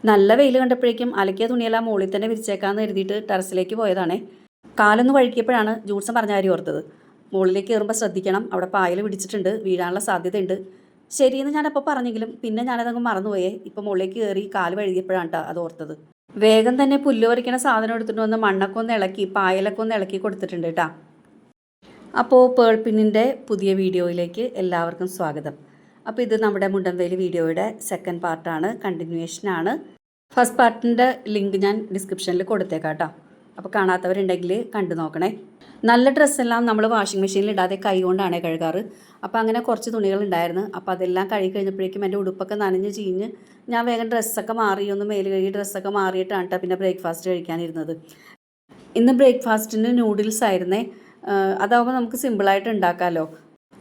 നല്ല വെയിൽ കണ്ടപ്പോഴേക്കും അലക്കിയ തുണിയെല്ലാം മുകളിൽ തന്നെ വിരിച്ചേക്കാമെന്ന് കരുതിയിട്ട് ടെറസിലേക്ക് പോയതാണേ. കാലൊന്ന് വഴുക്കിയപ്പോഴാണ് ജൂഡ്സൺ പറഞ്ഞ കാര്യം ഓർത്തത്. മുകളിലേക്ക് കയറുമ്പോൾ ശ്രദ്ധിക്കണം, അവിടെ പായൽ പിടിച്ചിട്ടുണ്ട്, വീഴാനുള്ള സാധ്യതയുണ്ട്. ശരിയെന്ന് ഞാനപ്പോൾ പറഞ്ഞെങ്കിലും പിന്നെ ഞാനതങ്ങ് മറന്നുപോയേ. ഇപ്പം മുകളിലേക്ക് കയറി കാല് വഴുകിയപ്പോഴാണ് കേട്ടോ അത് ഓർത്തത്. വേഗം തന്നെ പുല്ല് പറിക്കണ സാധനം എടുത്തിട്ട് വന്ന് മണ്ണൊക്കെ ഒന്ന് ഇളക്കി പായലൊക്കെ ഒന്ന് ഇളക്കി കൊടുത്തിട്ടുണ്ട് കേട്ടോ. അപ്പോൾ പേൾ പിന്നിൻ്റെ പുതിയ വീഡിയോയിലേക്ക് എല്ലാവർക്കും സ്വാഗതം. അപ്പോൾ ഇത് നമ്മുടെ മുണ്ടൻവേലി വീഡിയോയുടെ സെക്കൻഡ് പാർട്ടാണ്, കണ്ടിന്യൂവേഷനാണ്. ഫസ്റ്റ് പാർട്ടിൻ്റെ ലിങ്ക് ഞാൻ ഡിസ്ക്രിപ്ഷനിൽ കൊടുത്തേക്കാം കേട്ടോ. അപ്പോൾ കാണാത്തവരുണ്ടെങ്കിൽ കണ്ടു നോക്കണേ. നല്ല ഡ്രസ്സെല്ലാം നമ്മൾ വാഷിംഗ് മെഷീനിൽ ഇടാതെ കൈ കൊണ്ടാണ് കഴുകാറ്. അപ്പോൾ അങ്ങനെ കുറച്ച് തുണികളുണ്ടായിരുന്നു. അപ്പോൾ അതെല്ലാം കഴുകി കഴിഞ്ഞപ്പോഴേക്കും എൻ്റെ ഉടുപ്പൊക്കെ നനഞ്ഞ് ചീഞ്ഞ് ഞാൻ വേഗം ഡ്രസ്സൊക്കെ മാറി ഒന്ന് മേല് കഴുകി ഡ്രസ്സൊക്കെ മാറിയിട്ടാണ് കേട്ടോ പിന്നെ ബ്രേക്ക്ഫാസ്റ്റ് കഴിക്കാനിരുന്നത്. ഇന്ന് ബ്രേക്ക്ഫാസ്റ്റിന് നൂഡിൽസ് ആയിരുന്നേ. അതാവുമ്പോൾ നമുക്ക് സിമ്പിളായിട്ട് ഉണ്ടാക്കാമല്ലോ.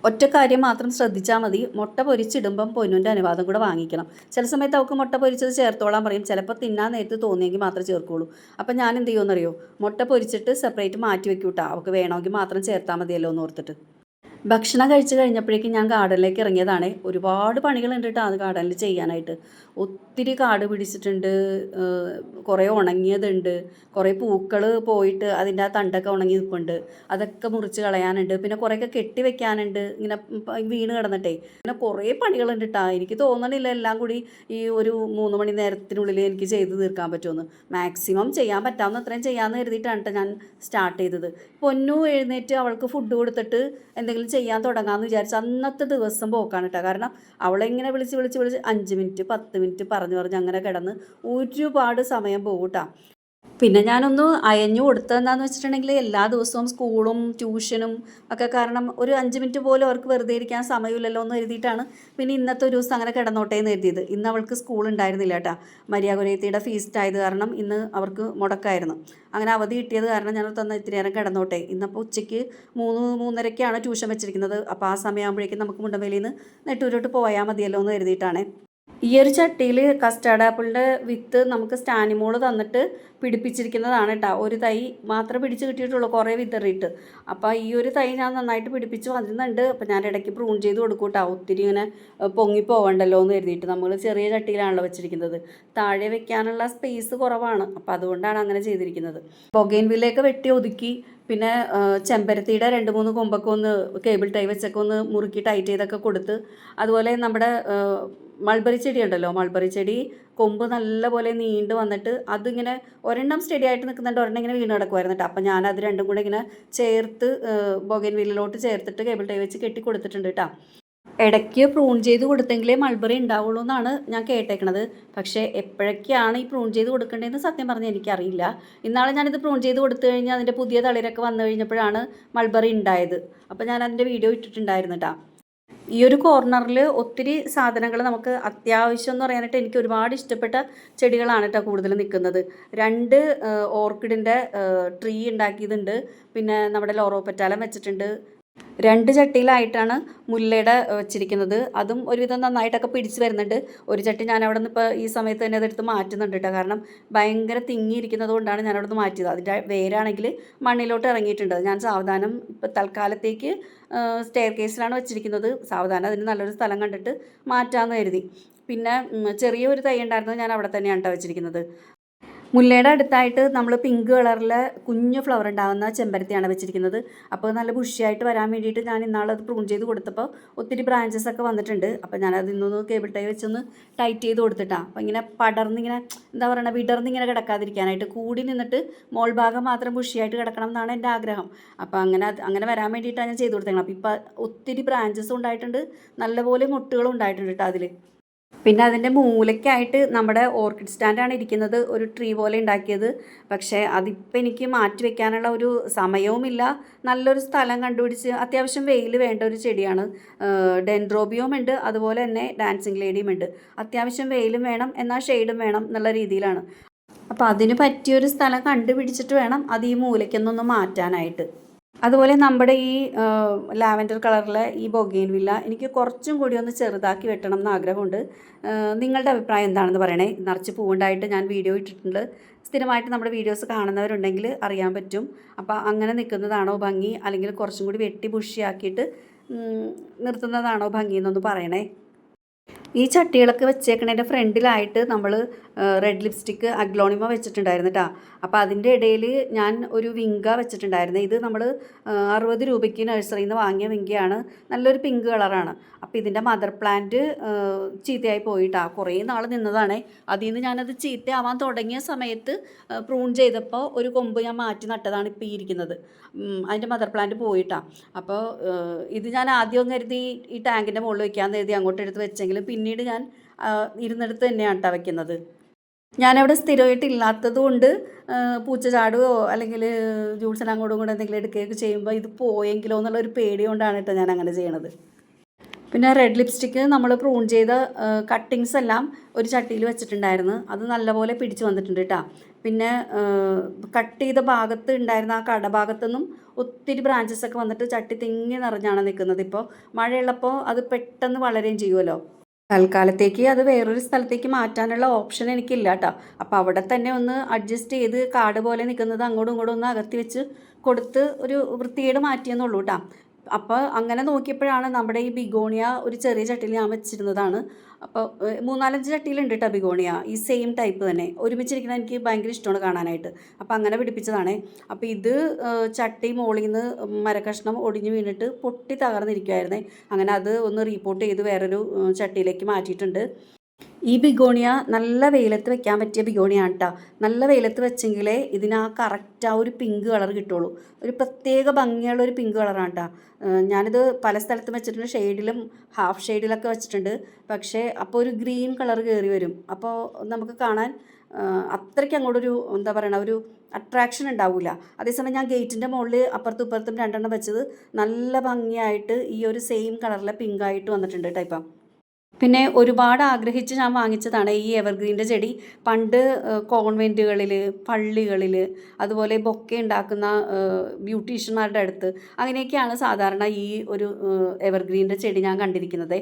ഒറ്റ കാര്യം മാത്രം ശ്രദ്ധിച്ചാൽ മതി, മുട്ട പൊരിച്ചിടുമ്പം പൊന്നുൻ്റെ അനുവാദം കൂടെ വാങ്ങിക്കണം. ചില സമയത്ത് അവൾക്ക് മുട്ട പൊരിച്ചത് ചേർത്തോളാൻ പറയും, ചിലപ്പോൾ തിന്നാൻ നേരത്ത് തോന്നിയെങ്കിൽ മാത്രമേ ചേർക്കുള്ളൂ. അപ്പം ഞാൻ എന്ത് ചെയ്യുമെന്നറിയോ, മുട്ട പൊരിച്ചിട്ട് സെപ്പറേറ്റ് മാറ്റി വെക്കൂട്ടാ, അവൾക്ക് വേണമെങ്കിൽ മാത്രം ചേർത്താൽ മതിയല്ലോ എന്ന് ഓർത്തിട്ട്. ഭക്ഷണം കഴിച്ച് കഴിഞ്ഞപ്പോഴേക്കും ഞാൻ ഗാർഡനിലേക്ക് ഇറങ്ങിയതാണ്. ഒരുപാട് പണികളുണ്ട് കേട്ടോ അത് ഗാർഡനിൽ ചെയ്യാനായിട്ട്. ഒത്തിരി കാട് പിടിച്ചിട്ടുണ്ട്, കുറേ ഉണങ്ങിയതുണ്ട്, കുറേ പൂക്കൾ പോയിട്ട് അതിൻ്റെ ആ തണ്ടൊക്കെ ഉണങ്ങി നിൽപ്പുണ്ട്, അതൊക്കെ മുറിച്ച് കളയാനുണ്ട്. പിന്നെ കുറേയൊക്കെ കെട്ടി വെക്കാനുണ്ട്, ഇങ്ങനെ വീണ് കിടന്നിട്ടേ. അങ്ങനെ കുറേ പണികളുണ്ട് കേട്ടോ. എനിക്ക് തോന്നണില്ല എല്ലാം കൂടി ഈ ഒരു 3 മണി നേരത്തിനുള്ളിൽ എനിക്ക് ചെയ്ത് തീർക്കാൻ പറ്റുമെന്ന്. മാക്സിമം ചെയ്യാൻ പറ്റാവുന്ന അത്രയും ചെയ്യാമെന്ന് കരുതിയിട്ടാണ് കേട്ടോ ഞാൻ സ്റ്റാർട്ട് ചെയ്തത്. പൊന്നു എഴുന്നേറ്റ് അവൾക്ക് ഫുഡ് കൊടുത്തിട്ട് എന്തെങ്കിലും ചെയ്യാൻ തുടങ്ങാമെന്ന് വിചാരിച്ചു. അന്നത്തെ ദിവസം പോക്കാണ് കേട്ടോ. കാരണം അവളെങ്ങനെ വിളിച്ച് 5 മിനിറ്റ് 10 മിനിറ്റ് പറഞ്ഞ് അങ്ങനെ കിടന്ന് ഒരുപാട് സമയം പോകും കേട്ടോ. പിന്നെ ഞാനൊന്ന് അയഞ്ഞു കൊടുത്തതെന്താണെന്ന് വെച്ചിട്ടുണ്ടെങ്കിൽ എല്ലാ ദിവസവും സ്കൂളും ട്യൂഷനും ഒക്കെ കാരണം ഒരു 5 മിനിറ്റ് പോലും അവർക്ക് വെറുതെ ഇരിക്കാൻ സമയമില്ലല്ലോ എന്ന് എഴുതിയിട്ടാണ് പിന്നെ ഇന്നത്തെ ഒരു ദിവസം അങ്ങനെ കിടന്നോട്ടെ എന്ന് എഴുതിയത്. ഇന്ന് അവൾക്ക് സ്കൂൾ ഉണ്ടായിരുന്നില്ല കേട്ടോ. മരിയാകുരേത്തിയുടെ ഫീസ്റ്റ് ആയത് കാരണം ഇന്ന് അവർക്ക് മുടക്കായിരുന്നു. അങ്ങനെ അവധി കിട്ടിയത് കാരണം ഞാൻ തന്ന ഇത്തിരി നേരം കിടന്നോട്ടെ. ഇന്നപ്പോൾ ഉച്ചയ്ക്ക് 3-3:30ക്കാണ് ട്യൂഷൻ വെച്ചിരിക്കുന്നത്. അപ്പോൾ ആ സമയമാകുമ്പോഴേക്കും നമുക്ക് മുണ്ടൻവേലിയിൽ നിന്ന് നെട്ടൂരോട്ട് പോയാൽ മതിയല്ലോ എന്ന് എഴുതിയിട്ടാണ്. ഈ ഒരു ചട്ടിയിൽ കസ്റ്റാർഡ് ആപ്പിളിൻ്റെ വിത്ത് നമുക്ക് സ്റ്റാനിമോള് തന്നിട്ട് പിടിപ്പിച്ചിരിക്കുന്നതാണ് കേട്ടോ. ഒരു തൈ മാത്രമേ പിടിച്ച് കിട്ടിയിട്ടുള്ളൂ, കുറേ വിതറിയിട്ട്. അപ്പോൾ ഈ ഒരു തൈ ഞാൻ നന്നായിട്ട് പിടിപ്പിച്ച് വന്നിരുന്നുണ്ട്. അപ്പോൾ ഞാൻ ഇടയ്ക്ക് പ്രൂൺ ചെയ്ത് കൊടുക്കും കേട്ടോ, ഒത്തിരി ഇങ്ങനെ പൊങ്ങി പോകണ്ടല്ലോ എന്ന് കരുതിയിട്ട്. നമ്മൾ ചെറിയ ചട്ടിയിലാണല്ലോ വെച്ചിരിക്കുന്നത്, താഴെ വെക്കാനുള്ള സ്പേസ് കുറവാണ്. അപ്പോൾ അതുകൊണ്ടാണ് അങ്ങനെ ചെയ്തിരിക്കുന്നത്. ബൊഗെയിൻവില്ലയൊക്കെ വെട്ടി ഒതുക്കി, പിന്നെ ചെമ്പരത്തിയുടെ 2-3 കൊമ്പൊക്കെ ഒന്ന് കേബിൾ ടൈ വെച്ചൊക്കെ ഒന്ന് മുറുക്കി ടൈറ്റ് ചെയ്തൊക്കെ കൊടുത്ത്, അതുപോലെ നമ്മുടെ മൾബറി ചെടി ഉണ്ടല്ലോ, മൾബറി ചെടി കൊമ്പ് നല്ലപോലെ നീണ്ട് വന്നിട്ട് അതിങ്ങനെ ഒരെണ്ണം സ്റ്റഡി ആയിട്ട് നിൽക്കുന്നുണ്ട്, ഒരെണ്ണം ഇങ്ങനെ വീണ് കിടക്കുമായിരുന്നു കേട്ടോ. അപ്പം ഞാനത് രണ്ടും കൂടെ ഇങ്ങനെ ചേർത്ത് ബൊഗെയിൻവില്ലയിലോട്ട് ചേർത്തിട്ട് കേബിൾ ടൈ വെച്ച് കെട്ടി കൊടുത്തിട്ടുണ്ട് കേട്ടോ. ഇടയ്ക്ക് പ്രൂൺ ചെയ്ത് കൊടുത്തെങ്കിലേ മൾബറി ഉണ്ടാവുള്ളൂ എന്നാണ് ഞാൻ കേട്ടേക്കണത്. പക്ഷേ എപ്പോഴൊക്കെയാണ് ഈ പ്രൂൺ ചെയ്ത് കൊടുക്കേണ്ടതെന്ന് സത്യം പറഞ്ഞാൽ എനിക്കറിയില്ല. ഇന്നാളെ ഞാനിത് പ്രൂൺ ചെയ്ത് കൊടുത്തു കഴിഞ്ഞാൽ അതിൻ്റെ പുതിയ തളിരൊക്കെ വന്നു കഴിഞ്ഞപ്പോഴാണ് മൾബറി ഉണ്ടായത്. അപ്പോൾ ഞാൻ അതിൻ്റെ വീഡിയോ ഇട്ടിട്ടുണ്ടായിരുന്നു കേട്ടോ. ഈ ഒരു കോർണറിൽ ഒത്തിരി സാധനങ്ങൾ നമുക്ക് അത്യാവശ്യം എന്ന് പറയാനായിട്ട് എനിക്ക് ഒരുപാട് ഇഷ്ടപ്പെട്ട ചെടികളാണ് കേട്ടോ കൂടുതൽ നിൽക്കുന്നത്. 2 ഓർക്കിഡിൻ്റെ ട്രീ ഉണ്ടാക്കിയതുണ്ട്, പിന്നെ നമ്മുടെ ലോറോപെറ്റാലം വെച്ചിട്ടുണ്ട്. 2 ചട്ടിയിലായിട്ടാണ് മുല്ലയുടെ വെച്ചിരിക്കുന്നത്. അതും ഒരുവിധം നന്നായിട്ടൊക്കെ പിടിച്ച് വരുന്നുണ്ട്. ഒരു ചട്ടി ഞാൻ അവിടെ നിന്ന് ഇപ്പോൾ ഈ സമയത്ത് തന്നെ അതെടുത്ത് മാറ്റുന്നുണ്ട് കേട്ടോ. കാരണം ഭയങ്കര തിങ്ങിയിരിക്കുന്നത് കൊണ്ടാണ് ഞാൻ അവിടെ നിന്ന് മാറ്റിയത്. അതിൻ്റെ വേരാണെങ്കിൽ മണ്ണിലോട്ട് ഇറങ്ങിയിട്ടുണ്ട്. ഞാൻ സാവധാനം ഇപ്പോൾ തൽക്കാലത്തേക്ക് സ്റ്റെയർ കേസിലാണ് വെച്ചിരിക്കുന്നത്. സാവധാനം അതിന് നല്ലൊരു സ്ഥലം കണ്ടിട്ട് മാറ്റാമെന്ന് കരുതി. പിന്നെ ചെറിയൊരു തൈ ഉണ്ടായിരുന്നത് ഞാൻ അവിടെ തന്നെയാണ് കേട്ടോ വെച്ചിരിക്കുന്നത്. മുല്ലയുടെ അടുത്തായിട്ട് നമ്മൾ പിങ്ക് കളറിലെ കുഞ്ഞു ഫ്ലവർ ഉണ്ടാകുന്ന ചെമ്പരത്തിയാണ് വെച്ചിരിക്കുന്നത്. അപ്പോൾ നല്ല ബുഷിയായിട്ട് വരാൻ വേണ്ടിയിട്ട് ഞാൻ ഇന്നാളത് പ്രൂൺ ചെയ്ത് കൊടുത്തപ്പോൾ ഒത്തിരി ബ്രാഞ്ചസ് ഒക്കെ വന്നിട്ടുണ്ട്. അപ്പോൾ ഞാനത് ഇന്നൊന്ന് കേബിൾ ടൈ വെച്ചൊന്ന് ടൈറ്റ് ചെയ്ത് കൊടുത്തിട്ടാണ്. അപ്പോൾ ഇങ്ങനെ പടർന്നിങ്ങനെ എന്താ പറയുക, വിടർന്നിങ്ങനെ കിടക്കാതിരിക്കാനായിട്ട് കൂടി നിന്നിട്ട് മോൾ ഭാഗം മാത്രം ബുഷിയായിട്ട് കിടക്കണം എന്നാണ് എൻ്റെ ആഗ്രഹം. അപ്പോൾ അങ്ങനെ വരാൻ വേണ്ടിയിട്ടാണ് ഞാൻ ചെയ്ത് കൊടുത്തേക്കണം. അപ്പോൾ ഇപ്പോൾ ഒത്തിരി ബ്രാഞ്ചസും ഉണ്ടായിട്ടുണ്ട്, നല്ലപോലെ മുട്ടുകളും ഉണ്ടായിട്ടുണ്ട് കേട്ടോ അതിൽ. പിന്നെ അതിൻ്റെ മൂലയ്ക്കായിട്ട് നമ്മുടെ ഓർക്കിഡ് സ്റ്റാൻഡാണ് ഇരിക്കുന്നത്, ഒരു ട്രീ പോലെ ഉണ്ടാക്കിയത്. പക്ഷേ അതിപ്പോൾ എനിക്ക് മാറ്റി വെക്കാനുള്ള ഒരു സമയവുമില്ല. നല്ലൊരു സ്ഥലം കണ്ടുപിടിച്ച്, അത്യാവശ്യം വെയിൽ വേണ്ട ഒരു ചെടിയാണ്. ഡെൻഡ്രോബിയം ഉണ്ട്, അതുപോലെ തന്നെ ഡാൻസിങ് ലേഡിയും ഉണ്ട്. അത്യാവശ്യം വെയിലും വേണം, എന്നാൽ ഷെയ്ഡും വേണം എന്നുള്ള രീതിയിലാണ്. അപ്പോൾ അതിന് പറ്റിയൊരു സ്ഥലം കണ്ടുപിടിച്ചിട്ട് വേണം അത് ഈ മൂലയ്ക്കൊന്നൊന്ന് മാറ്റാനായിട്ട്. അതുപോലെ നമ്മുടെ ഈ ലാവൻഡർ കളറിലെ ഈ ബൊഗെയിൻവില്ല എനിക്ക് കുറച്ചും കൂടി ഒന്ന് ചെറുതാക്കി വെട്ടണം എന്ന് ആഗ്രഹമുണ്ട്. നിങ്ങളുടെ അഭിപ്രായം എന്താണെന്ന് പറയണേ. നിറച്ച് പൂവുണ്ടായിട്ട് ഞാൻ വീഡിയോ ഇട്ടിട്ടുണ്ട്. സ്ഥിരമായിട്ട് നമ്മുടെ വീഡിയോസ് കാണുന്നവരുണ്ടെങ്കിൽ അറിയാൻ പറ്റും. അപ്പോൾ അങ്ങനെ നിൽക്കുന്നതാണോ ഭംഗി, അല്ലെങ്കിൽ കുറച്ചും കൂടി വെട്ടി ബുഷിയാക്കിയിട്ട് നിർത്തുന്നതാണോ ഭംഗി എന്നൊന്ന് പറയണേ. ഈ ചട്ടികളൊക്കെ വെച്ചേക്കണതിൻ്റെ ഫ്രണ്ടിലായിട്ട് നമ്മൾ റെഡ് ലിപ്സ്റ്റിക്ക് അഗ്ലോണിമ വെച്ചിട്ടുണ്ടായിരുന്നു കേട്ടോ. അപ്പോൾ അതിൻ്റെ ഇടയിൽ ഞാൻ ഒരു വിങ്ക വെച്ചിട്ടുണ്ടായിരുന്നു. ഇത് നമ്മൾ 60 രൂപയ്ക്ക് നഴ്സറിയിൽ നിന്ന് വാങ്ങിയ വിങ്കയാണ്. നല്ലൊരു പിങ്ക് കളറാണ്. അപ്പോൾ ഇതിൻ്റെ മദർ പ്ലാന്റ് ചീത്തയായി പോയിട്ടാ. കുറേ നാൾ നിന്നതാണ്. അതിൽ നിന്ന് ഞാനത് ചീത്തയാവാൻ തുടങ്ങിയ സമയത്ത് പ്രൂൺ ചെയ്തപ്പോൾ ഒരു കൊമ്പ് ഞാൻ മാറ്റി നട്ടതാണ് ഇപ്പോൾ ഈ ഇരിക്കുന്നത്. അതിൻ്റെ മദർ പ്ലാന്റ് പോയിട്ടാ. അപ്പോൾ ഇത് ഞാൻ ആദ്യം കരുതി ഈ ടാങ്കിൻ്റെ മുകളിൽ വയ്ക്കാമെന്ന് കരുതി അങ്ങോട്ട് എടുത്ത് വെച്ചെങ്കിലും പിന്നീട് ഞാൻ ഇരുന്നിടത്ത് തന്നെയാണ് കേട്ടോ വയ്ക്കുന്നത്. ഞാനവിടെ സ്ഥിരമായിട്ടില്ലാത്തത് കൊണ്ട് പൂച്ച ചാടുകയോ അല്ലെങ്കിൽ ജൂൾസൻ അങ്ങോട്ടും കൂടെ എന്തെങ്കിലും എടുക്കുകയൊക്കെ ചെയ്യുമ്പോൾ ഇത് പോയെങ്കിലോ എന്നുള്ളൊരു പേടി കൊണ്ടാണ് കേട്ടോ ഞാൻ അങ്ങനെ ചെയ്യണത്. പിന്നെ റെഡ് ലിപ്സ്റ്റിക്ക് നമ്മൾ പ്രൂൺ ചെയ്ത കട്ടിങ്സ് എല്ലാം ഒരു ചട്ടിയിൽ വെച്ചിട്ടുണ്ടായിരുന്നു. അത് നല്ലപോലെ പിടിച്ച് വന്നിട്ടുണ്ട് കേട്ടോ. പിന്നെ കട്ട് ചെയ്ത ഭാഗത്ത് ഉണ്ടായിരുന്ന ആ കടഭാഗത്തുനിന്നും ഒത്തിരി ബ്രാഞ്ചസ് ഒക്കെ വന്നിട്ട് ചട്ടി തിങ്ങി നിറഞ്ഞാണ് നിൽക്കുന്നത്. ഇപ്പോൾ മഴയുള്ളപ്പോൾ അത് പെട്ടെന്ന് വളരുകയും ചെയ്യുമല്ലോ. തൽക്കാലത്തേക്ക് അത് വേറൊരു സ്ഥലത്തേക്ക് മാറ്റാനുള്ള ഓപ്ഷൻ എനിക്കില്ല കേട്ടോ. അപ്പോൾ അവിടെ തന്നെ ഒന്ന് അഡ്ജസ്റ്റ് ചെയ്ത് കാട് പോലെ നിൽക്കുന്നത് അങ്ങോട്ടും ഇങ്ങോട്ടും ഒന്ന് അകത്തി വെച്ച് കൊടുത്ത് ഒരു വൃത്തികേട് മാറ്റിയെന്നുള്ളൂ കേട്ടോ. അപ്പോൾ അങ്ങനെ നോക്കിയപ്പോഴാണ് നമ്മുടെ ഈ ബിഗോണിയ ഒരു ചെറിയ ചട്ടിയിൽ ഞാൻ വെച്ചിരുന്നതാണ്. അപ്പോൾ 3-4 ചട്ടിയിലുണ്ട് കേട്ടോ ബിഗോണിയ, ഈ സെയിം ടൈപ്പ് തന്നെ ഒരുമിച്ചിരിക്കുന്നത് എനിക്ക് ഭയങ്കര ഇഷ്ടമാണ് കാണാനായിട്ട്. അപ്പോൾ അങ്ങനെ പിടിപ്പിച്ചതാണ്. അപ്പോൾ ഇത് ചട്ടി മുകളിൽ നിന്ന് മരക്കഷ്ണം ഒടിഞ്ഞ് വീണിട്ട് പൊട്ടി തകർന്നിരിക്കുമായിരുന്നേ. അങ്ങനെ അത് ഒന്ന് റീപോർട്ട് ചെയ്ത് വേറൊരു ചട്ടിയിലേക്ക് മാറ്റിയിട്ടുണ്ട്. ഈ ബിഗോണിയ നല്ല വെയിലത്ത് വെക്കാൻ പറ്റിയ ബിഗോണിയാണ് കേട്ടോ. നല്ല വെയിലത്ത് വെച്ചെങ്കിലേ ഇതിന് കറക്റ്റ് ആ ഒരു പിങ്ക് കളർ കിട്ടുള്ളൂ. ഒരു പ്രത്യേക ഭംഗിയുള്ള ഒരു പിങ്ക് കളറാണ് കേട്ടോ. ഞാനിത് പല സ്ഥലത്തും വെച്ചിട്ടുണ്ട്, ഷെയ്ഡിലും ഹാഫ് ഷെയ്ഡിലൊക്കെ വെച്ചിട്ടുണ്ട്. പക്ഷേ അപ്പോൾ ഒരു ഗ്രീൻ കളർ കയറി വരും. അപ്പോൾ നമുക്ക് കാണാൻ അത്രയ്ക്ക് അങ്ങോട്ടൊരു എന്താ പറയണ ഒരു അട്രാക്ഷൻ ഉണ്ടാവില്ല. അതേസമയം ഞാൻ ഗേറ്റിൻ്റെ മുകളിൽ അപ്പുറത്തും ഇപ്പുറത്തും 2 വെച്ചത് നല്ല ഭംഗിയായിട്ട് ഈ ഒരു സെയിം കളറിലെ പിങ്കായിട്ട് വന്നിട്ടുണ്ട് കേട്ടോ. ഇപ്പം പിന്നെ ഒരുപാട് ആഗ്രഹിച്ച് ഞാൻ വാങ്ങിച്ചതാണ് ഈ എവർഗ്രീൻ്റെ ചെടി. പണ്ട് കോൺവെൻറ്റുകളിൽ, പള്ളികളിൽ, അതുപോലെ ബൊക്കെ ഉണ്ടാക്കുന്ന ബ്യൂട്ടീഷ്യന്മാരുടെ അടുത്ത് അങ്ങനെയൊക്കെയാണ് സാധാരണ ഈ ഒരു എവർഗ്രീൻ്റെ ചെടി ഞാൻ കണ്ടിരിക്കുന്നത്.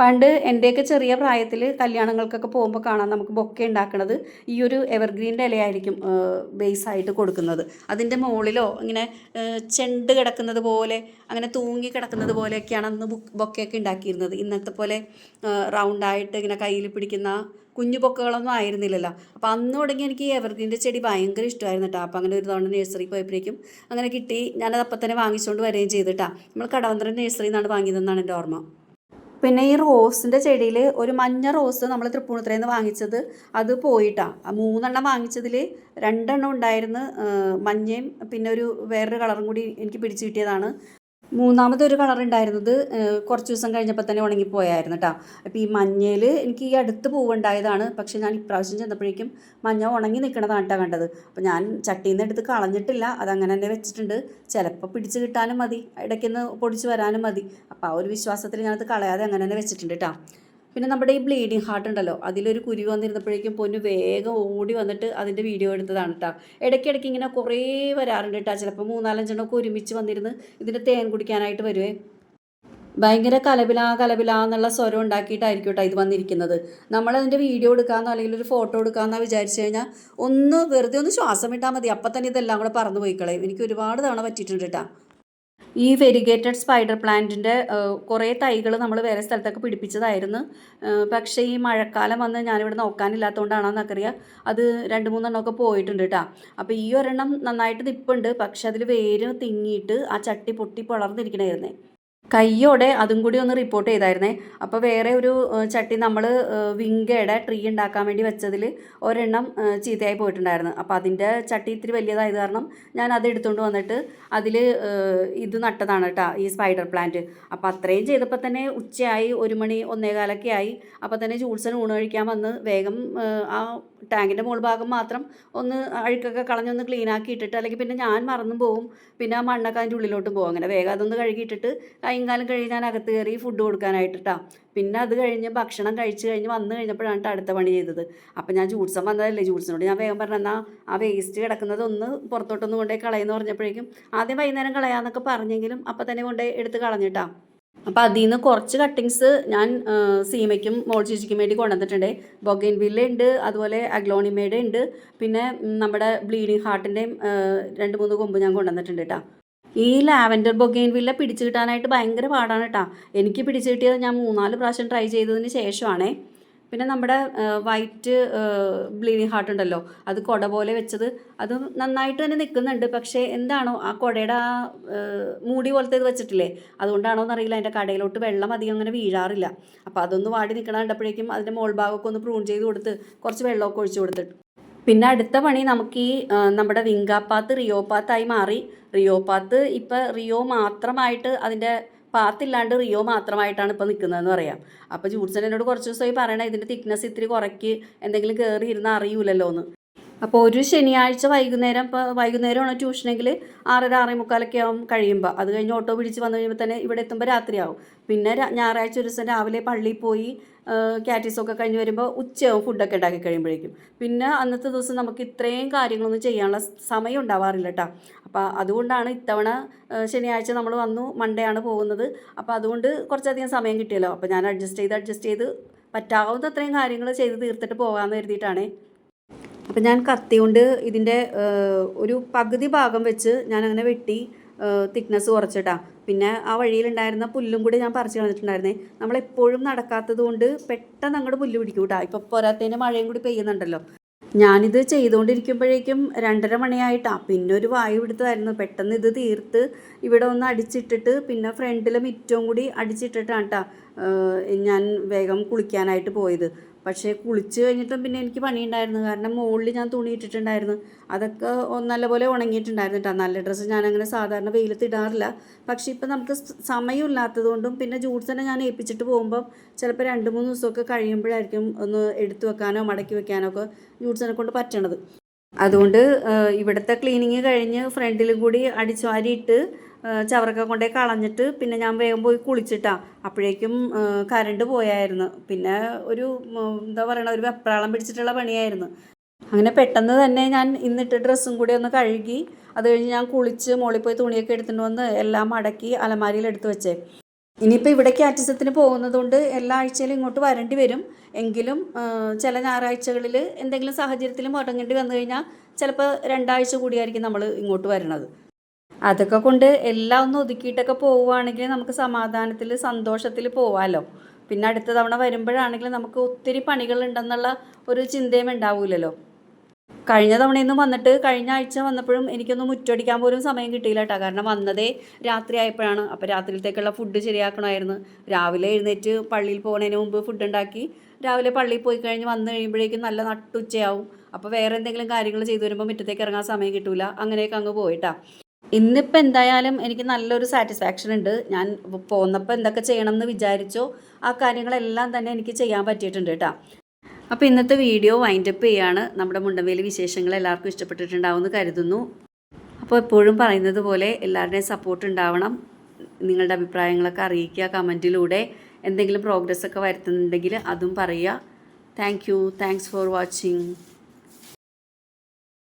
പണ്ട് എൻ്റെയൊക്കെ ചെറിയ പ്രായത്തിൽ കല്യാണങ്ങൾക്കൊക്കെ പോകുമ്പോൾ കാണാം നമുക്ക് ബൊക്കെ ഉണ്ടാക്കുന്നത് ഈ ഒരു എവർഗ്രീൻ്റെ ഇലയായിരിക്കും ബേസായിട്ട് കൊടുക്കുന്നത്. അതിൻ്റെ മുകളിലോ ഇങ്ങനെ ചെണ്ട് കിടക്കുന്നത് പോലെ അങ്ങനെ തൂങ്ങി കിടക്കുന്നത് പോലെയൊക്കെയാണ് അന്ന് ബൊക്കെയൊക്കെ ഉണ്ടാക്കിയിരുന്നത്. ഇന്നത്തെ പോലെ റൗണ്ടായിട്ട് ഇങ്ങനെ കയ്യിൽ പിടിക്കുന്ന കുഞ്ഞു ബൊക്കകളൊന്നും ആയിരുന്നില്ലല്ലോ. അപ്പോൾ അന്ന് തുടങ്ങി എനിക്ക് ഈ എവർഗ്രീൻ്റെ ചെടി ഭയങ്കര ഇഷ്ടമായിരുന്നു കേട്ടോ. അപ്പോൾ അങ്ങനെ ഒരു തവണ നഴ്സറി പോയപ്പോഴേക്കും അങ്ങനെ കിട്ടി. ഞാനത് അപ്പം തന്നെ വാങ്ങിച്ചുകൊണ്ട് വരികയും ചെയ്തിട്ടാ. നമ്മൾ കടവന്ത്രൻ നഴ്സറിയിൽ നിന്നാണ് വാങ്ങിയതെന്നാണ് എൻ്റെ ഓർമ്മ. പിന്നെ ഈ റോസിൻ്റെ ചെടിയിൽ ഒരു മഞ്ഞ റോസ് നമ്മൾ തൃപ്പൂണിത്തുറയിൽ നിന്ന് വാങ്ങിച്ചത് അത് പോയിട്ടാണ്. 3 വാങ്ങിച്ചതിൽ 2 ഉണ്ടായിരുന്നു മഞ്ഞയും പിന്നെ ഒരു വേറൊരു കളറും കൂടി എനിക്ക് പിടിച്ച് കിട്ടിയതാണ്. മൂന്നാമതൊരു കളർ ഉണ്ടായിരുന്നത് കുറച്ച് ദിവസം കഴിഞ്ഞപ്പോൾ തന്നെ ഉണങ്ങിപ്പോയായിരുന്നു കേട്ടോ. അപ്പോൾ ഈ മഞ്ഞയിൽ എനിക്ക് ഈ അടുത്ത് പൂവുണ്ടായതാണ്. പക്ഷേ ഞാൻ ഇപ്രാവശ്യം ചെന്നപ്പോഴേക്കും മഞ്ഞ ഉണങ്ങി നിൽക്കണതാണ് കേട്ടോ കണ്ടത്. അപ്പോൾ ഞാൻ ചട്ടിയിൽ നിന്ന് എടുത്ത് കളഞ്ഞിട്ടില്ല, അതങ്ങനെ തന്നെ വെച്ചിട്ടുണ്ട്. ചിലപ്പോൾ പിടിച്ച് കിട്ടാനും മതി, ഇടയ്ക്കൊന്ന് പൊടിച്ച് വരാനും മതി. അപ്പോൾ ആ ഒരു വിശ്വാസത്തിൽ ഞാനത് കളയാതെ അങ്ങനെ തന്നെ വെച്ചിട്ടുണ്ട് കേട്ടോ. പിന്നെ നമ്മുടെ ഈ ബ്ലീഡിങ് ഹാർട്ട് ഉണ്ടല്ലോ, അതിലൊരു കുരുവി വന്നിരുന്നപ്പോഴേക്കും പൊന്നു വേഗം ഓടി വന്നിട്ട് അതിൻ്റെ വീഡിയോ എടുത്തതാണ് കേട്ടോ. ഇടയ്ക്കിടയ്ക്ക് ഇങ്ങനെ കുറേ വരാറുണ്ട് കേട്ടോ. ചിലപ്പോൾ 3-4 ഒരുമിച്ച് വന്നിരുന്ന് ഇതിൻ്റെ തേൻ കുടിക്കാനായിട്ട് വരുവേ. ഭയങ്കര കലപില എന്നുള്ള സ്വരം ഉണ്ടാക്കിയിട്ടായിരിക്കും കേട്ടോ ഇത് വന്നിരിക്കുന്നത്. നമ്മളതിൻ്റെ വീഡിയോ എടുക്കാമെന്നോ അല്ലെങ്കിൽ ഒരു ഫോട്ടോ എടുക്കാമെന്നോ വിചാരിച്ചു കഴിഞ്ഞാൽ ഒന്ന് വെറുതെ ഒന്ന് ശ്വാസം വിട്ടാൽ മതി, അപ്പം തന്നെ ഇതെല്ലാം കൂടെ പറന്ന് പോയി കളയും. എനിക്ക് ഒരുപാട് തവണ പറ്റിയിട്ടുണ്ട് കേട്ടോ. ഈ വെരിഗേറ്റഡ് സ്പൈഡർ പ്ലാന്റിൻ്റെ കുറേ തൈകൾ നമ്മൾ വേറെ സ്ഥലത്തൊക്കെ പിടിപ്പിച്ചതായിരുന്നു. പക്ഷേ ഈ മഴക്കാലം വന്ന് ഞാനിവിടെ നോക്കാനില്ലാത്തതുകൊണ്ടാണെന്നൊക്കറിയാം അത് 2-3 പോയിട്ടുണ്ട് കേട്ടോ. അപ്പോൾ ഈ ഒരെണ്ണം നന്നായിട്ട് നിൽപ്പുണ്ട്. പക്ഷെ അതിൽ വേര് തിങ്ങിയിട്ട് ആ ചട്ടി പൊട്ടി പൊളർന്നിരിക്കണമായിരുന്നേ. കയ്യോടെ അതും കൂടി ഒന്ന് റിപ്പോർട്ട് ചെയ്തായിരുന്നേ. അപ്പോൾ വേറെ ഒരു ചട്ടി നമ്മൾ വിങ്കയുടെ ട്രീ ഉണ്ടാക്കാൻ വേണ്ടി വെച്ചതിൽ ഒരെണ്ണം ചീത്തയായി പോയിട്ടുണ്ടായിരുന്നു. അപ്പോൾ അതിൻ്റെ ചട്ടി ഇത്തിരി വലിയതായത് കാരണം ഞാൻ അത് എടുത്തുകൊണ്ട് വന്നിട്ട് അതിൽ ഇത് നട്ടതാണ് കേട്ടോ, ഈ സ്പൈഡർ പ്ലാന്റ്. അപ്പോൾ അത്രയും ചെയ്തപ്പോൾ തന്നെ ഉച്ചയായി, 1 മണി 1:15 ആയി. അപ്പോൾ തന്നെ ജൂൾസൺ ഊണ് കഴിക്കാൻ വന്ന് വേഗം ആ ടാങ്കിൻ്റെ മുകൾ ഭാഗം മാത്രം ഒന്ന് അഴുക്കൊക്കെ കളഞ്ഞൊന്ന് ക്ലീനാക്കി ഇട്ടിട്ട്, അല്ലെങ്കിൽ പിന്നെ ഞാൻ മറന്നും പോവും, പിന്നെ ആ മണ്ണൊക്കെ അതിൻ്റെ ഉള്ളിലോട്ടും പോകും. അങ്ങനെ വേഗം അതൊന്ന് കഴുകിയിട്ടിട്ട് കൈയും കാലം കഴിഞ്ഞ് ഞാൻ അകത്ത് കയറി ഫുഡ് കൊടുക്കാനായിട്ടാ. പിന്നെ അത് കഴിഞ്ഞ് ഭക്ഷണം കഴിച്ച് കഴിഞ്ഞ് വന്നു കഴിഞ്ഞപ്പോഴാണ് അടുത്ത പണി ചെയ്തത്. അപ്പം ഞാൻ ജൂൾസൺ വന്നതല്ലേ, ജൂൾസനോട് ഞാൻ വേഗം പറഞ്ഞാൽ ആ വേസ്റ്റ് കിടക്കുന്നത് ഒന്ന് പുറത്തോട്ടൊന്ന് കൊണ്ടുപോയി കളയെന്ന് പറഞ്ഞപ്പോഴേക്കും ആദ്യം വൈകുന്നേരം കളയാമെന്നൊക്കെ പറഞ്ഞെങ്കിലും അപ്പം തന്നെ കൊണ്ടുപോയി എടുത്ത് കളഞ്ഞിട്ടാ. അപ്പോൾ അതിൽ നിന്ന് കുറച്ച് കട്ടിങ്സ് ഞാൻ സീമയ്ക്കും മോൾ ചേച്ചിക്കും വേണ്ടി കൊണ്ടുവന്നിട്ടുണ്ട്. ബൊഗൈൻവില്ല ഉണ്ട്, അതുപോലെ അഗ്ലോണിമയുടെ ഉണ്ട്, പിന്നെ നമ്മുടെ ബ്ലീഡിങ് ഹാർട്ടിൻ്റെയും 2-3 കൊമ്പ് ഞാൻ കൊണ്ടുവന്നിട്ടുണ്ട് കേട്ടോ. ഈ ലാവൻഡർ ബൊഗെയിൻവില്ല പിടിച്ചു കിട്ടാനായിട്ട് ഭയങ്കര പാടാണ് കേട്ടോ. എനിക്ക് പിടിച്ചു കിട്ടിയത് ഞാൻ 3-4 പ്രാവശ്യം ട്രൈ ചെയ്തതിന് ശേഷമാണേ. പിന്നെ നമ്മുടെ വൈറ്റ് ബ്ലീഡിങ് ഹാർട്ട് ഉണ്ടല്ലോ, അത് കുട പോലെ വെച്ചത്, അത് നന്നായിട്ട് തന്നെ നിൽക്കുന്നുണ്ട്. പക്ഷേ എന്താണോ ആ കുടയുടെ ആ മൂടി പോലത്തെ ഇത് വെച്ചിട്ടില്ലേ, അതുകൊണ്ടാണോ എന്നറിയില്ല, അതിൻ്റെ കടയിലോട്ട് വെള്ളം അധികം അങ്ങനെ വീഴാറില്ല. അപ്പോൾ അതൊന്ന് വാടി നിൽക്കണ കണ്ടപ്പോഴേക്കും അതിൻ്റെ മോൾ ഭാഗമൊക്കെ ഒന്ന് പ്രൂൺ ചെയ്ത് കൊടുത്ത് കുറച്ച് വെള്ളമൊക്കെ ഒഴിച്ച് കൊടുത്തിട്ട് പിന്നെ അടുത്ത പണി നമുക്ക് ഈ നമ്മുടെ വിങ്കാപ്പാത്ത് റിയോ പാത്തായി മാറി. റിയോ പാത്ത് ഇപ്പം റിയോ മാത്രമായിട്ട് അതിൻ്റെ പാത്തില്ലാണ്ട് റിയോ മാത്രമായിട്ടാണ് ഇപ്പോൾ നിൽക്കുന്നതെന്ന് പറയാം. അപ്പോൾ ജൂഡ്സൺ എന്നോട് കുറച്ച് ദിവസമായി പറയണേ ഇതിൻ്റെ തിക്നെസ് ഇത്തിരി കുറയ്ക്ക്, എന്തെങ്കിലും കയറി ഇരുന്ന് അറിയൂലല്ലോ എന്ന്. അപ്പോൾ ഒരു ശനിയാഴ്ച വൈകുന്നേരം, ഇപ്പോൾ വൈകുന്നേരമാണ് ട്യൂഷനെങ്കിൽ 6:30-6:45 ആവും കഴിയുമ്പോൾ. അത് കഴിഞ്ഞ് ഓട്ടോ പിടിച്ച് വന്നു കഴിയുമ്പോൾ തന്നെ ഇവിടെ എത്തുമ്പോൾ രാത്രിയാവും. പിന്നെ ഞായറാഴ്ച ഒരു ദിവസം രാവിലെ പള്ളിയിൽ പോയി കാറ്റീസൊക്കെ കഴിഞ്ഞ് വരുമ്പോൾ ഉച്ചയാവും ഫുഡൊക്കെ ഉണ്ടാക്കി കഴിയുമ്പോഴേക്കും. പിന്നെ അന്നത്തെ ദിവസം നമുക്ക് ഇത്രയും കാര്യങ്ങളൊന്നും ചെയ്യാനുള്ള സമയം ഉണ്ടാവാറില്ല കേട്ടോ. അപ്പോൾ അതുകൊണ്ടാണ് ഇത്തവണ ശനിയാഴ്ച നമ്മൾ വന്നു, മൺഡേ ആണ് പോകുന്നത്. അപ്പോൾ അതുകൊണ്ട് കുറച്ചധികം സമയം കിട്ടിയല്ലോ. അപ്പോൾ ഞാൻ അഡ്ജസ്റ്റ് ചെയ്ത് പറ്റാവുന്ന അത്രയും കാര്യങ്ങൾ ചെയ്ത് തീർത്തിട്ട് പോകാമെന്ന് കരുതിയിട്ടാണ്. അപ്പം ഞാൻ കത്തി കൊണ്ട് ഇതിൻ്റെ ഒരു പകുതി ഭാഗം വെച്ച് ഞാനങ്ങനെ വെട്ടി തിക്നെസ് കുറച്ചിട്ടാ. പിന്നെ ആ വഴിയിലുണ്ടായിരുന്ന പുല്ലും കൂടി ഞാൻ പറിച്ച് കളഞ്ഞിട്ടുണ്ടായിരുന്നേ. നമ്മളെപ്പോഴും നടക്കാത്തത് കൊണ്ട് പെട്ടെന്ന് അങ്ങോട്ട് പുല്ല് പിടിക്കും കേട്ടോ. ഇപ്പം പോരാത്തതിന് മഴയും കൂടി പെയ്യുന്നുണ്ടല്ലോ. ഞാനിത് ചെയ്തുകൊണ്ടിരിക്കുമ്പോഴേക്കും 2:30 മണിയായിട്ടാണ്. പിന്നെ ഒരു വായു പിടുത്തമായിരുന്നു. പെട്ടെന്ന് ഇത് തീർത്ത് ഇവിടെ ഒന്ന് അടിച്ചിട്ടിട്ട് പിന്നെ ഫ്രണ്ടിലെ മിറ്റവും കൂടി അടിച്ചിട്ടിട്ടാണ് കേട്ടോ ഞാൻ വേഗം കുളിക്കാനായിട്ട് പോയത്. പക്ഷേ കുളിച്ച് കഴിഞ്ഞിട്ടും പിന്നെ എനിക്ക് പണിയുണ്ടായിരുന്നു. കാരണം മുകളിൽ ഞാൻ തുണി ഇട്ടിട്ടുണ്ടായിരുന്നു. അതൊക്കെ നല്ലപോലെ ഉണങ്ങിയിട്ടുണ്ടായിരുന്നു കേട്ടോ. നല്ല ഡ്രസ്സ് ഞാനങ്ങനെ സാധാരണ വെയിലത്ത് ഇടാറില്ല. പക്ഷേ ഇപ്പം നമുക്ക് സമയമില്ലാത്തത് കൊണ്ടും പിന്നെ ജൂഡ്സനെ ഞാൻ ഏൽപ്പിച്ചിട്ട് പോകുമ്പം ചിലപ്പോൾ 2-3 ദിവസമൊക്കെ കഴിയുമ്പോഴായിരിക്കും ഒന്ന് എടുത്തു വെക്കാനോ മടക്കി വെക്കാനോ ഒക്കെ ജൂഡ്സനെ കൊണ്ട് പറ്റണത്. അതുകൊണ്ട് ഇവിടുത്തെ ക്ലീനിങ് കഴിഞ്ഞ് ഫ്രണ്ടിലും കൂടി അടിച്ചു വാരിയിട്ട് ചവറൊക്കെ കൊണ്ടേ കളഞ്ഞിട്ട് പിന്നെ ഞാൻ വേഗം പോയി കുളിച്ചിട്ടാണ്. അപ്പോഴേക്കും കറണ്ട് പോയായിരുന്നു. പിന്നെ ഒരു എന്താ പറയണ, ഒരു വെപ്രാളം പിടിച്ചിട്ടുള്ള പണിയായിരുന്നു. അങ്ങനെ പെട്ടെന്ന് തന്നെ ഞാൻ ഇന്നിട്ട് ഡ്രസ്സും കൂടി ഒന്ന് കഴുകി അത് കഴിഞ്ഞ് ഞാൻ കുളിച്ച് മുകളിൽ പോയി തുണിയൊക്കെ എടുത്തുകൊണ്ട് വന്ന് എല്ലാം മടക്കി അലമാരിയിൽ എടുത്ത് വെച്ചേ. ഇനിയിപ്പോൾ ഇവിടെ കാറ്റിസത്തിന് പോകുന്നതുകൊണ്ട് എല്ലാ ആഴ്ചയിലും ഇങ്ങോട്ട് വരേണ്ടി വരും. എങ്കിലും ചില ഞായറാഴ്ചകളിൽ എന്തെങ്കിലും സാഹചര്യത്തിൽ മുടങ്ങേണ്ടി വന്നു കഴിഞ്ഞാൽ ചിലപ്പോൾ 2 ആഴ്ച കൂടിയായിരിക്കും നമ്മൾ ഇങ്ങോട്ട് വരണത്. അതൊക്കെ കൊണ്ട് എല്ലാം ഒന്ന് ഒതുക്കിയിട്ടൊക്കെ പോവുകയാണെങ്കിൽ നമുക്ക് സമാധാനത്തിൽ സന്തോഷത്തിൽ പോവാമല്ലോ. പിന്നെ അടുത്ത തവണ വരുമ്പോഴാണെങ്കിൽ നമുക്ക് ഒത്തിരി പണികളുണ്ടെന്നുള്ള ഒരു ചിന്തയും ഉണ്ടാവില്ലല്ലോ. കഴിഞ്ഞ തവണയൊന്നും വന്നിട്ട് കഴിഞ്ഞ ആഴ്ച വന്നപ്പോഴും എനിക്കൊന്നും മുറ്റടിക്കാൻ പോലും സമയം കിട്ടിയില്ല കേട്ടോ. കാരണം വന്നതേ രാത്രി ആയപ്പോഴാണ്. അപ്പോൾ രാത്രിയിലത്തേക്കുള്ള ഫുഡ് ശരിയാക്കണമായിരുന്നു. രാവിലെ എഴുന്നേറ്റ് പള്ളിയിൽ പോകുന്നതിന് മുമ്പ് ഫുഡ് ഉണ്ടാക്കി രാവിലെ പള്ളിയിൽ പോയി കഴിഞ്ഞ് വന്നു കഴിയുമ്പോഴേക്കും നല്ല നട്ടുച്ചയാവും. അപ്പോൾ വേറെ എന്തെങ്കിലും കാര്യങ്ങൾ ചെയ്തു വരുമ്പോൾ മുറ്റത്തേക്ക് ഇറങ്ങാൻ സമയം കിട്ടില്ല. അങ്ങനെയൊക്കെ അങ്ങ് പോയിട്ടാ. ഇന്നിപ്പോൾ എന്തായാലും എനിക്ക് നല്ലൊരു സാറ്റിസ്ഫാക്ഷൻ ഉണ്ട്. ഞാൻ പോന്നപ്പോൾ എന്തൊക്കെ ചെയ്യണം എന്ന് വിചാരിച്ചോ ആ കാര്യങ്ങളെല്ലാം തന്നെ എനിക്ക് ചെയ്യാൻ പറ്റിയിട്ടുണ്ട് കേട്ടോ. അപ്പോൾ ഇന്നത്തെ വീഡിയോ വൈൻഡപ്പ് ചെയ്യാണ്. നമ്മുടെ മുണ്ടൻവേലി വിശേഷങ്ങൾ എല്ലാവർക്കും ഇഷ്ടപ്പെട്ടിട്ടുണ്ടാവുമെന്ന് കരുതുന്നു. അപ്പോൾ എപ്പോഴും പറയുന്നത് പോലെ എല്ലാവരുടെയും സപ്പോർട്ട് ഉണ്ടാവണം. നിങ്ങളുടെ അഭിപ്രായങ്ങളൊക്കെ അറിയിക്കുക കമൻറ്റിലൂടെ. എന്തെങ്കിലും പ്രോഗ്രസ്സൊക്കെ വരുത്തുന്നുണ്ടെങ്കിൽ അതും പറയുക. Thanks for watching.